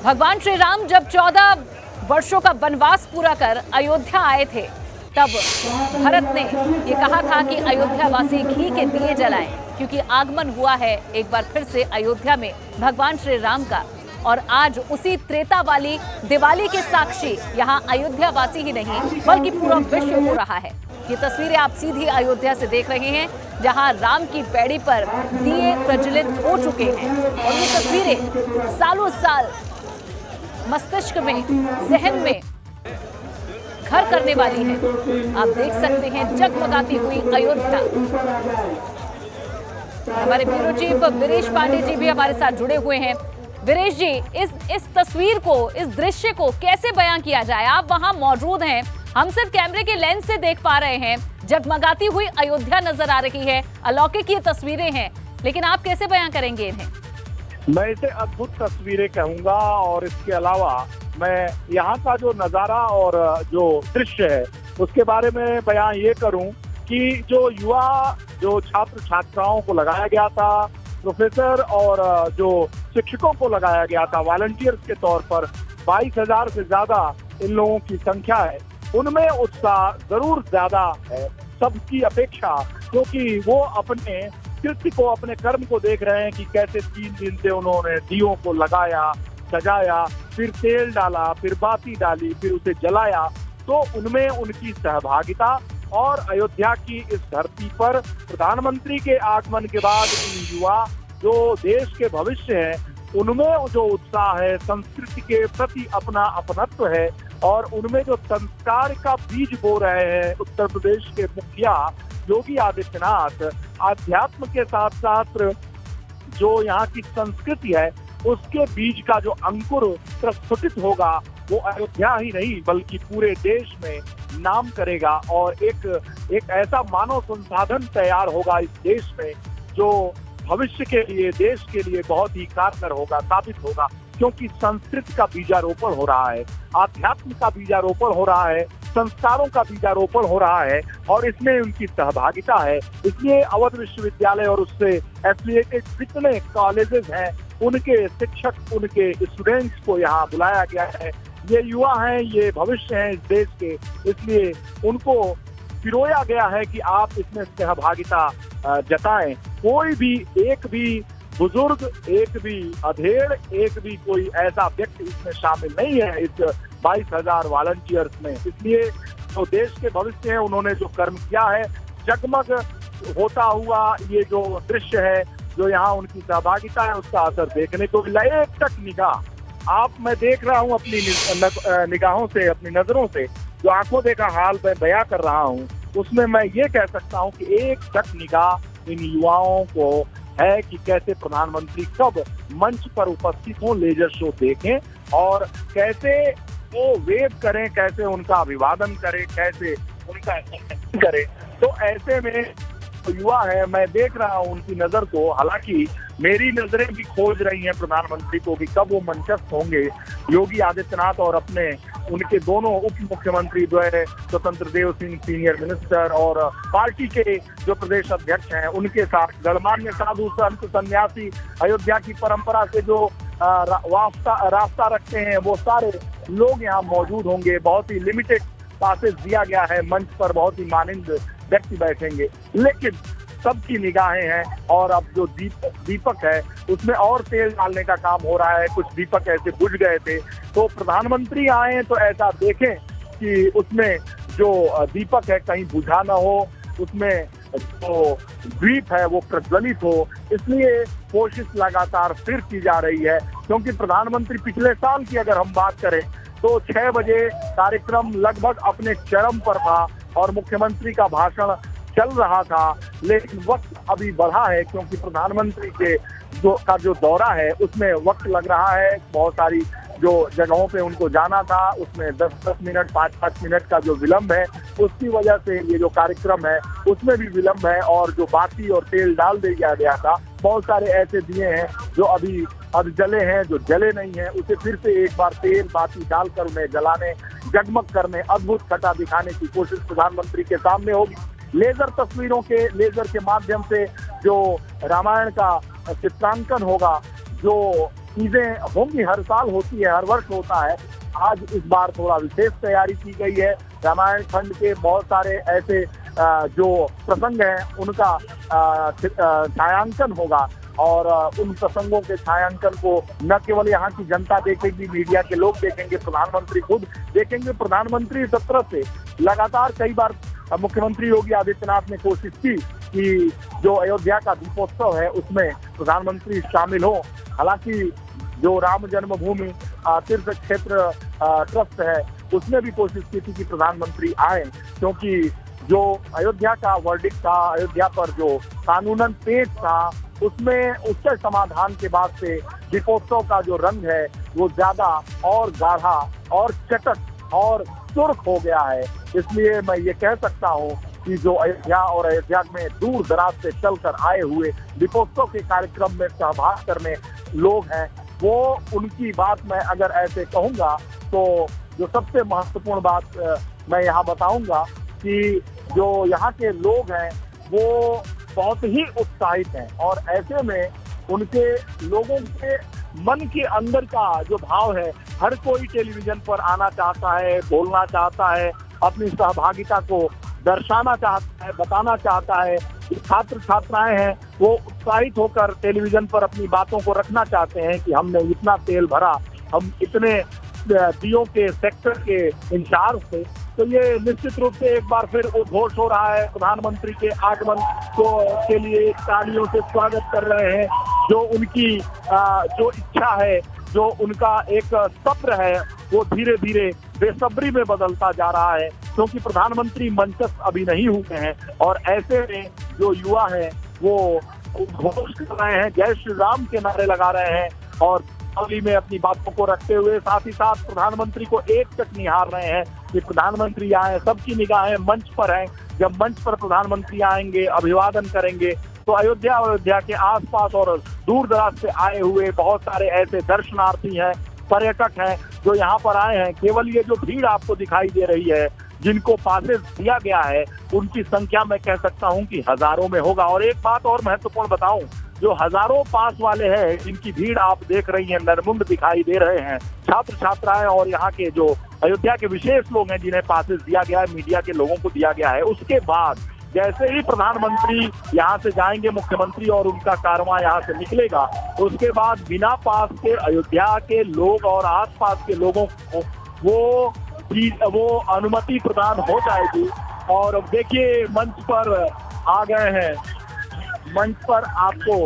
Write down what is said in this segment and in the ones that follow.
भगवान श्री राम जब 14 वर्षों का वनवास पूरा कर अयोध्या आए थे, तब भरत ने ये कहा था कि अयोध्या वासी घी के दिए जलाएं, क्योंकि आगमन हुआ है एक बार फिर से अयोध्या में भगवान श्री राम का। और आज उसी त्रेता वाली दिवाली के साक्षी यहाँ अयोध्या वासी ही नहीं बल्कि पूरा विश्व हो रहा है। ये तस्वीरें आप सीधी अयोध्या से देख रहे हैं, जहां राम की पैड़ी पर दिए प्रज्वलित हो चुके हैं। और ये तस्वीरें सालों साल मस्तिष्क में, जहन में घर करने वाली है। आप देख सकते हैं जगमगाती हुई अयोध्या। हमारे ब्यूरो चीफ वीरेश पांडे जी भी हमारे साथ जुड़े हुए हैं। वीरेश जी, इस तस्वीर को, इस दृश्य को कैसे बयां किया जाए? आप वहां मौजूद हैं, हम सिर्फ कैमरे के लेंस से देख पा रहे हैं। जगमगाती हुई अयोध्या नजर आ रही है, अलौकिक ये तस्वीरें हैं, लेकिन आप कैसे बयां करेंगे इन्हें? मैं इसे अद्भुत तस्वीरें कहूंगा, और इसके अलावा मैं यहाँ का जो नजारा और जो दृश्य है उसके बारे में बयां ये करूं कि जो युवा, जो छात्र छात्राओं को लगाया गया था, प्रोफेसर और जो शिक्षकों को लगाया गया था वॉलंटियर्स के तौर पर, 22,000 से ज्यादा इन लोगों की संख्या है। उनमें उत्साह जरूर ज्यादा है सबकी अपेक्षा, क्योंकि वो अपने कृत्य को, अपने कर्म को देख रहे हैं कि कैसे 3 दिन से उन्होंने दियों को लगाया, सजाया, फिर तेल डाला, फिर बाती डाली, फिर उसे जलाया। तो उनमें उनकी सहभागिता और अयोध्या की इस धरती पर प्रधानमंत्री के आगमन के बाद इन युवा जो देश के भविष्य है, उनमें जो उत्साह है, संस्कृति के प्रति अपना अपनत्व है, और उनमें जो संस्कार का बीज बो रहे हैं उत्तर प्रदेश के मुखिया योगी आदित्यनाथ, आध्यात्म के साथ साथ जो यहाँ की संस्कृति है उसके बीज का जो अंकुर प्रस्फुटित होगा, वो अयोध्या ही नहीं बल्कि पूरे देश में नाम करेगा। और एक ऐसा मानव संसाधन तैयार होगा इस देश में जो भविष्य के लिए, देश के लिए बहुत ही कारगर होगा, साबित होगा, क्योंकि संस्कृति का बीजारोपण हो रहा है, आध्यात्म का बीजारोपण हो रहा है, संस्कारों का बीजारोपण हो रहा है, और इसमें उनकी सहभागिता है। इसलिए अवध विश्वविद्यालय और उससे एफिलिएटेड जितने कॉलेजेस हैं, उनके शिक्षक, उनके स्टूडेंट्स को यहाँ बुलाया गया है। ये युवा हैं, ये भविष्य हैं इस देश के, इसलिए उनको पिरोया गया है कि आप इसमें सहभागिता जताएं। कोई भी, एक भी बुजुर्ग, एक भी अधेड़, एक भी कोई ऐसा व्यक्ति इसमें शामिल नहीं है इस 22,000 वॉलंटियर्स में। इसलिए जो देश के भविष्य है, उन्होंने जो कर्म किया है, जगमग होता हुआ ये जो दृश्य है, जो यहाँ उनकी सहभागिता है, उसका असर देखने को मिला। एकटक निगाह मैं देख रहा हूँ अपनी निगाहों से, अपनी नजरों से, जो आंखों देखा हाल मैं बयां कर रहा हूँ, उसमें मैं ये कह सकता हूँ कि एकटक निगाह इन युवाओं को है कि कैसे प्रधानमंत्री कब मंच पर उपस्थित हों, लेजर शो देखें, और कैसे वो वेद करें, कैसे उनका अभिवादन करें, कैसे उनका करें। तो ऐसे में युवा है, मैं देख रहा हूँ उनकी नजर को, हालांकि मेरी नजरें भी खोज रही हैं प्रधानमंत्री को कि कब वो मंचस्थ होंगे। योगी आदित्यनाथ और अपने उनके दोनों उप मुख्यमंत्री द्वय स्वतंत्र देव सिंह सीनियर मिनिस्टर और पार्टी के जो प्रदेश अध्यक्ष हैं, उनके साथ गणमान्य साधु संत सन्यासी, अयोध्या की परंपरा से जो रास्ता रखते हैं, वो सारे लोग यहाँ मौजूद होंगे। बहुत ही लिमिटेड पासेस दिया गया है, मंच पर बहुत ही मानिंद व्यक्ति बैठेंगे, लेकिन सबकी निगाहें हैं। और अब जो दीपक है उसमें और तेल डालने का काम हो रहा है। कुछ दीपक ऐसे बुझ गए थे, तो प्रधानमंत्री आए तो ऐसा देखें कि उसमें जो दीपक है कहीं बुझा ना हो, उसमें जो दीप है वो प्रज्वलित हो। इसलिए कोशिश लगातार फिर की जा रही है, क्योंकि प्रधानमंत्री पिछले साल की अगर हम बात करें तो 6 बजे कार्यक्रम लगभग अपने चरम पर था और मुख्यमंत्री का भाषण चल रहा था, लेकिन वक्त अभी बढ़ा है, क्योंकि प्रधानमंत्री के जो दौरा है उसमें वक्त लग रहा है। बहुत सारी जो जगहों पे उनको जाना था, उसमें 10-10 मिनट, 5-5 मिनट का जो विलंब है, उसकी वजह से ये जो कार्यक्रम है उसमें भी विलंब है। और जो बाती और तेल डाल दिया गया था, बहुत सारे ऐसे दिए हैं जो अभी जले हैं, जो जले नहीं हैं, उसे फिर से एक बार तेल बाती डालकर उन्हें जलाने, जगमग करने, अद्भुत छटा दिखाने की कोशिश प्रधानमंत्री के सामने होगी। लेजर के माध्यम से जो रामायण का चित्रांकन होगा, जो चीजें होंगी, हर साल होती है, हर वर्ष होता है। आज इस बार थोड़ा विशेष तैयारी की गई है। रामायण खंड के बहुत सारे ऐसे जो प्रसंग हैं उनका छायांकन होगा और उन प्रसंगों के छायांकन को न केवल यहाँ की जनता देखेगी, मीडिया के लोग देखेंगे, प्रधानमंत्री खुद देखेंगे। प्रधानमंत्री सत्र से लगातार कई बार मुख्यमंत्री योगी आदित्यनाथ ने कोशिश की कि जो अयोध्या का दीपोत्सव है उसमें प्रधानमंत्री शामिल हो। हालांकि जो राम जन्मभूमि तीर्थ क्षेत्र ट्रस्ट है उसने भी कोशिश की थी कि प्रधानमंत्री आए, क्योंकि जो अयोध्या का वर्डिक्ट था, अयोध्या पर जो कानूनन पेश था, उसमें उसके समाधान के बाद से दीपोत्सव का जो रंग है वो ज्यादा और गाढ़ा और चटक और सुर्ख हो गया है। इसलिए मैं ये कह सकता हूँ कि जो अयोध्या और अयोध्या में दूर दराज से चलकर आए हुए दीपोत्सव के कार्यक्रम में सहभाग करने लोग हैं, वो उनकी बात मैं अगर ऐसे कहूँगा तो जो सबसे महत्वपूर्ण बात मैं यहाँ बताऊंगा कि जो यहाँ के लोग हैं वो बहुत ही उत्साहित हैं और ऐसे में उनके लोगों के मन के अंदर का जो भाव है, हर कोई टेलीविजन पर आना चाहता है, बोलना चाहता है, अपनी सहभागिता को दर्शाना चाहता है, बताना चाहता है। छात्र छात्राएं हैं वो उत्साहित होकर टेलीविजन पर अपनी बातों को रखना चाहते हैं कि हमने इतना तेल भरा, हम इतने दियों के सेक्टर के इंचार्ज थे। तो ये निश्चित रूप से एक बार फिर उद्घोष हो रहा है। प्रधानमंत्री के आगमन के लिए तालियों से स्वागत कर रहे हैं। जो उनकी जो इच्छा है, जो उनका एक सब्र है, वो धीरे धीरे बेसब्री में बदलता जा रहा है, क्योंकि प्रधानमंत्री मंचस्थ अभी नहीं हुए हैं और ऐसे में जो युवा हैं वो उद्घोष कर रहे हैं, जय श्री राम के नारे लगा रहे हैं और दीपावली में अपनी बातों को रखते हुए साथ ही साथ प्रधानमंत्री को एकटक निहार रहे हैं कि प्रधानमंत्री आए। सबकी निगाहें मंच पर हैं। जब मंच पर प्रधानमंत्री आएंगे, अभिवादन करेंगे, तो अयोध्या के आसपास और दूर दराज से आए हुए बहुत सारे ऐसे दर्शनार्थी हैं, पर्यटक हैं जो यहाँ पर आए हैं। केवल ये जो भीड़ आपको दिखाई दे रही है, जिनको पासेस दिया गया है, उनकी संख्या मैं कह सकता हूँ कि हजारों में होगा। और एक बात और महत्वपूर्ण बताऊं, जो हजारों पास वाले हैं, जिनकी भीड़ आप देख रही हैं, नरमुंड दिखाई दे रहे हैं, छात्र छात्राएं और यहाँ के जो अयोध्या के विशेष लोग हैं जिन्हें पासेस दिया गया है, मीडिया के लोगों को दिया गया है। उसके बाद जैसे ही प्रधानमंत्री यहाँ से जाएंगे, मुख्यमंत्री, और उनका कारवां यहाँ से निकलेगा, तो उसके बाद बिना पास के अयोध्या के लोग और आसपास के लोगों को वो अनुमति प्रदान हो जाएगी। और देखिए मंच पर आ गए हैं, मंच पर आपको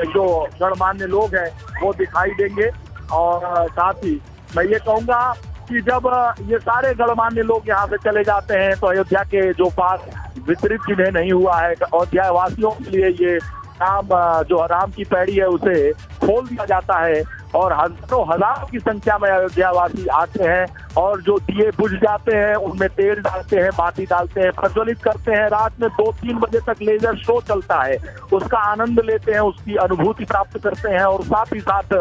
जो गणमान्य लोग हैं वो दिखाई देंगे। और साथ ही मैं ये कहूँगा कि जब ये सारे गणमान्य लोग यहाँ से चले जाते हैं तो अयोध्या के जो पास वितरित जिन्हें नहीं हुआ है, अयोध्या वासियों के लिए ये जो राम की पैड़ी है उसे खोल दिया जाता है और हजारों की संख्या में अयोध्यावासी आते हैं और जो दिए बुझ जाते हैं उनमें तेल डालते हैं, बाती डालते हैं, प्रज्वलित करते हैं। रात में 2-3 बजे तक लेजर शो चलता है, उसका आनंद लेते हैं, उसकी अनुभूति प्राप्त करते हैं। और साथ ही साथ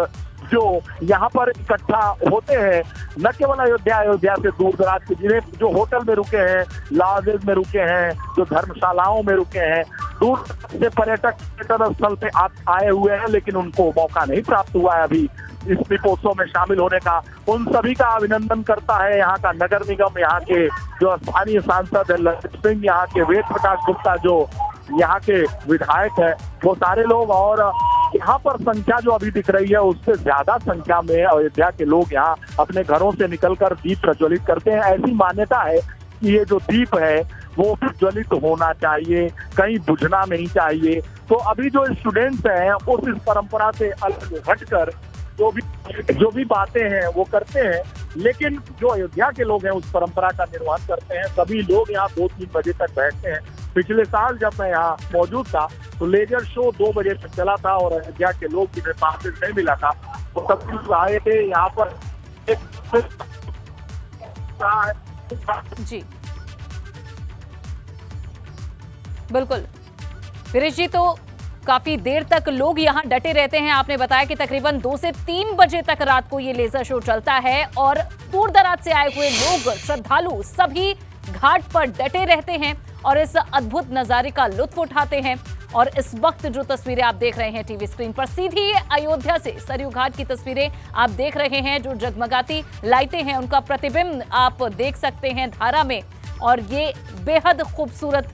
जो यहाँ पर इकट्ठा होते हैं, न केवल अयोध्या से दूर दराज के जिन्हें जो होटल में रुके हैं, लॉजेज में रुके हैं, जो धर्मशालाओं में रुके हैं, दूर से पर्यटक स्थल पे आए हुए हैं, लेकिन उनको मौका नहीं प्राप्त हुआ है अभी इस दीपोत्सव में शामिल होने का। उन सभी का अभिनंदन करता है यहाँ का नगर निगम, यहाँ के जो स्थानीय सांसद है ललित सिंह, यहाँ के वेद प्रकाश गुप्ता जो यहाँ के विधायक है, वो सारे लोग। और यहाँ पर संख्या जो अभी दिख रही है उससे ज्यादा संख्या में अयोध्या के लोग यहाँ अपने घरों से निकलकर दीप प्रज्वलित करते हैं। ऐसी मान्यता है कि ये जो दीप है वो प्रज्वलित होना चाहिए, कहीं बुझना नहीं चाहिए। तो अभी जो स्टूडेंट्स हैं उस इस परंपरा से अलग हटकर जो भी बातें हैं वो करते हैं, लेकिन जो अयोध्या के लोग हैं उस परंपरा का निर्वहन करते हैं। सभी लोग यहाँ 2-3 बजे तक बैठते हैं। पिछले साल जब मैं यहाँ मौजूद था तो लेजर शो 2 बजे तक चला था और अयोध्या के लोग जिन्हें पासेस नहीं मिला था वो सभी लोग आए थे यहाँ पर। जी बिल्कुल वीरेश जी, तो काफी देर तक लोग यहाँ डटे रहते हैं। आपने बताया कि तकरीबन 2 से 3 बजे तक रात को ये लेजर शो चलता है और दूर दराज से आए हुए लोग, श्रद्धालु सभी घाट पर डटे रहते हैं और इस अद्भुत नजारे का लुत्फ उठाते हैं। और इस वक्त जो तस्वीरें आप देख रहे हैं टीवी स्क्रीन पर, सीधी अयोध्या से सरयू घाट की तस्वीरें आप देख रहे हैं। जो जगमगाती लाइटें हैं उनका प्रतिबिंब आप देख सकते हैं धारा में, और ये बेहद खूबसूरत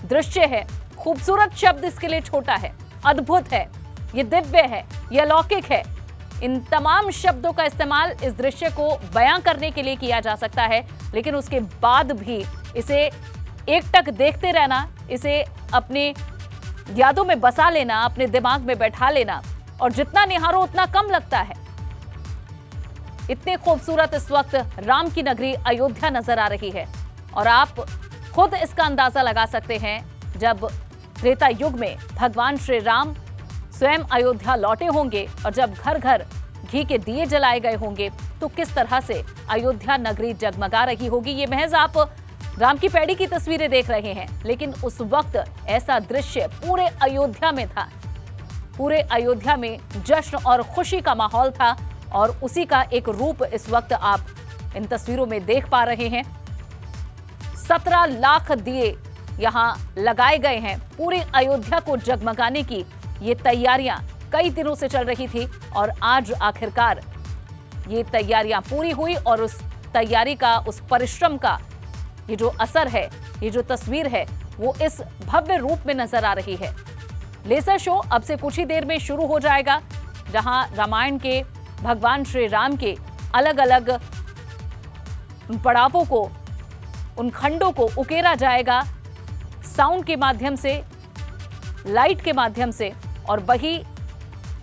दृश्य है। खूबसूरत शब्द इसके लिए छोटा है, अद्भुत है, ये दिव्य है, ये अलौकिक है। इन तमाम शब्दों का इस्तेमाल इस दृश्य को बयां करने के लिए किया जा सकता है, लेकिन उसके बाद भी इसे एकटक देखते रहना, इसे अपने यादों में बसा लेना, अपने दिमाग में बैठा लेना, और जितना निहारो उतना कम लगता है। इतने खूबसूरत इस वक्त राम की नगरी अयोध्या नजर आ रही है, और आप खुद इसका अंदाजा लगा सकते हैं जब त्रेता युग में भगवान श्री राम स्वयं अयोध्या लौटे होंगे और जब घर घर घी के दिए जलाए गए होंगे तो किस तरह से अयोध्या नगरी जगमगा रही होगी। ये महज आप राम की पैड़ी की तस्वीरें देख रहे हैं, लेकिन उस वक्त ऐसा दृश्य पूरे अयोध्या में था। पूरे अयोध्या में जश्न और खुशी का माहौल था, और उसी का एक रूप इस वक्त आप इन तस्वीरों में देख पा रहे हैं। 17 लाख दिए यहां लगाए गए हैं। पूरे अयोध्या को जगमगाने की ये तैयारियां कई दिनों से चल रही थी, और आज आखिरकार ये तैयारियां पूरी हुई, और उस तैयारी का, उस परिश्रम का ये जो असर है, ये जो तस्वीर है, वो इस भव्य रूप में नजर आ रही है। लेजर शो अब से कुछ ही देर में शुरू हो जाएगा, जहां रामायण के भगवान श्री राम के अलग अलग पड़ावों को, उन खंडों को उकेरा जाएगा साउंड के माध्यम से, लाइट के माध्यम से। और वही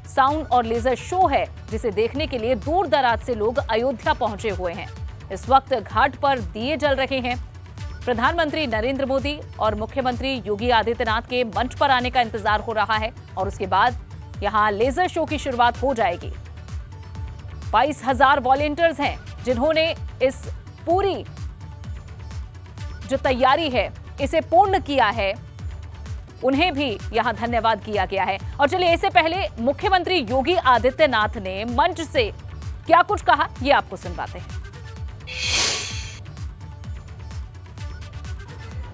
साउंड और लेजर शो है जिसे देखने के लिए दूर दराज से लोग अयोध्या पहुंचे हुए हैं। इस वक्त घाट पर दिए जल रहे हैं। प्रधानमंत्री नरेंद्र मोदी और मुख्यमंत्री योगी आदित्यनाथ के मंच पर आने का इंतजार हो रहा है, और उसके बाद यहां लेजर शो की शुरुआत हो जाएगी। 22,000 वॉलंटियर्स हैं जिन्होंने इस पूरी जो तैयारी है इसे पूर्ण किया है, उन्हें भी यहां धन्यवाद किया गया है। और चलिए, इससे पहले मुख्यमंत्री योगी आदित्यनाथ ने मंच से क्या कुछ कहा, ये आपको सुनवाते हैं।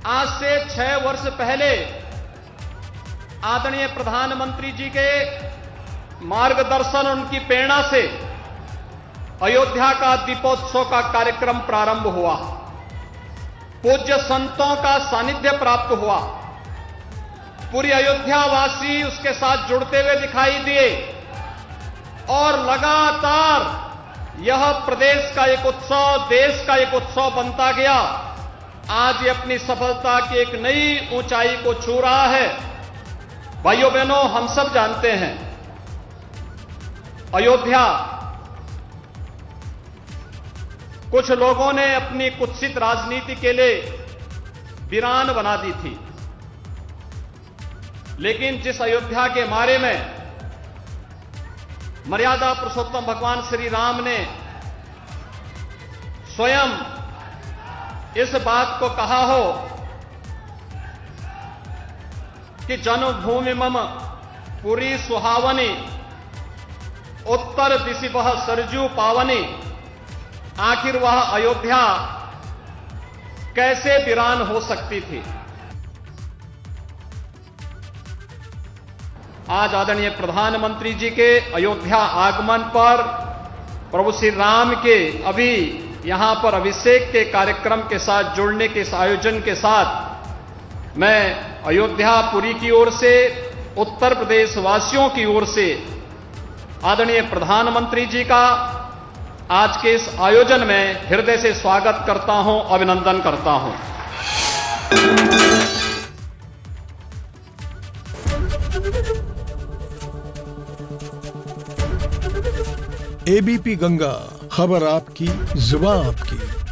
आज से 6 वर्ष पहले आदरणीय प्रधानमंत्री जी के मार्गदर्शन, उनकी प्रेरणा से अयोध्या का दीपोत्सव का कार्यक्रम प्रारंभ हुआ। पूज्य संतों का सानिध्य प्राप्त हुआ। पूरी अयोध्या वासी उसके साथ जुड़ते हुए दिखाई दिए, और लगातार यह प्रदेश का एक उत्सव, देश का एक उत्सव बनता गया। आज ये अपनी सफलता की एक नई ऊंचाई को छू रहा है। भाइयों बहनों, हम सब जानते हैं अयोध्या कुछ लोगों ने अपनी कुत्सित राजनीति के लिए वीरान बना दी थी, लेकिन जिस अयोध्या के बारे में मर्यादा पुरुषोत्तम भगवान श्री राम ने स्वयं इस बात को कहा हो कि जन्मभूमि मम पुरी सुहावनी, उत्तर दिशि वह सरजू पावनी, आखिर वह अयोध्या कैसे वीरान हो सकती थी। आज आदरणीय प्रधानमंत्री जी के अयोध्या आगमन पर, प्रभु श्री राम के अभी यहां पर अभिषेक के कार्यक्रम के साथ जुड़ने के इस आयोजन के साथ मैं अयोध्या पुरी की ओर से, उत्तर प्रदेश वासियों की ओर से आदरणीय प्रधानमंत्री जी का आज के इस आयोजन में हृदय से स्वागत करता हूं, अभिनंदन करता हूं। एबीपी गंगा, खबर आपकी, जुबान आपकी।